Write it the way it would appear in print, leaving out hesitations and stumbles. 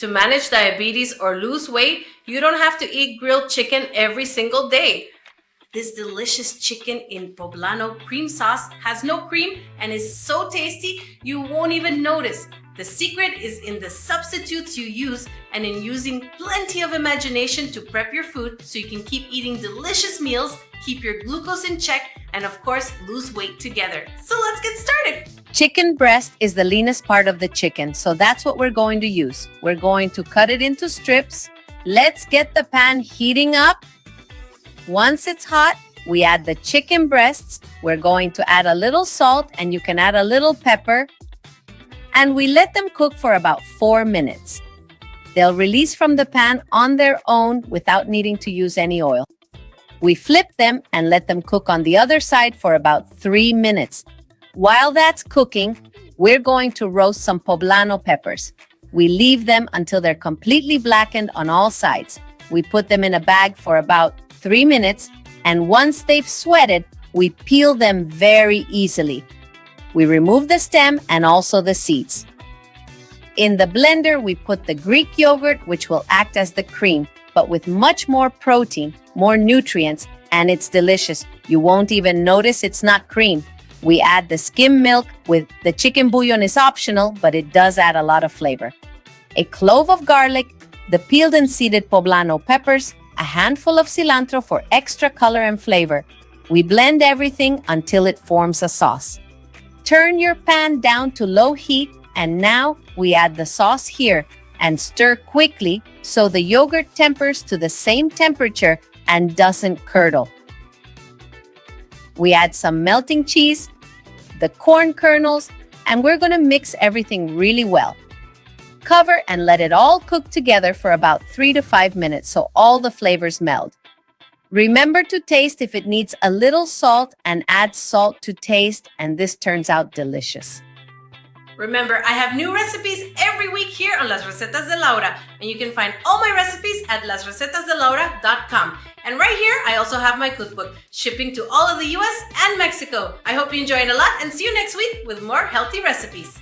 To manage diabetes or lose weight, you don't have to eat grilled chicken every single day. This delicious chicken in poblano cream sauce has no cream and is so tasty you won't even notice. The secret is in the substitutes you use and in using plenty of imagination to prep your food so you can keep eating delicious meals, keep your glucose in check, and of course, lose weight together. So let's get started. Chicken breast is the leanest part of the chicken, so that's what we're going to use. We're going to cut it into strips. Let's get the pan heating up. Once it's hot, we add the chicken breasts. We're going to add a little salt, and you can add a little pepper. And we let them cook for about 4 minutes. They'll release from the pan on their own without needing to use any oil. We flip them and let them cook on the other side for about 3 minutes. While that's cooking, we're going to roast some poblano peppers. We leave them until they're completely blackened on all sides. We put them in a bag for about 3 minutes, and once they've sweated, we peel them very easily. We remove the stem and also the seeds. In the blender, we put the Greek yogurt, which will act as the cream, but with much more protein, more nutrients, and it's delicious. You won't even notice it's not cream. We add the skim milk with the chicken bouillon is optional, but it does add a lot of flavor. A clove of garlic, the peeled and seeded poblano peppers, a handful of cilantro for extra color and flavor. We blend everything until it forms a sauce. Turn your pan down to low heat, and now we add the sauce here and stir quickly so the yogurt tempers to the same temperature and doesn't curdle. We add some melting cheese, the corn kernels, and we're going to mix everything really well. Cover and let it all cook together for about 3 to 5 minutes so all the flavors meld. Remember to taste if it needs a little salt and add salt to taste, and this turns out delicious. Remember, I have new recipes every week here on Las Recetas de Laura, and you can find all my recipes at lasrecetasdelaura.com. And right here, I also have my cookbook, shipping to all of the US and Mexico. I hope you enjoyed a lot, and see you next week with more healthy recipes.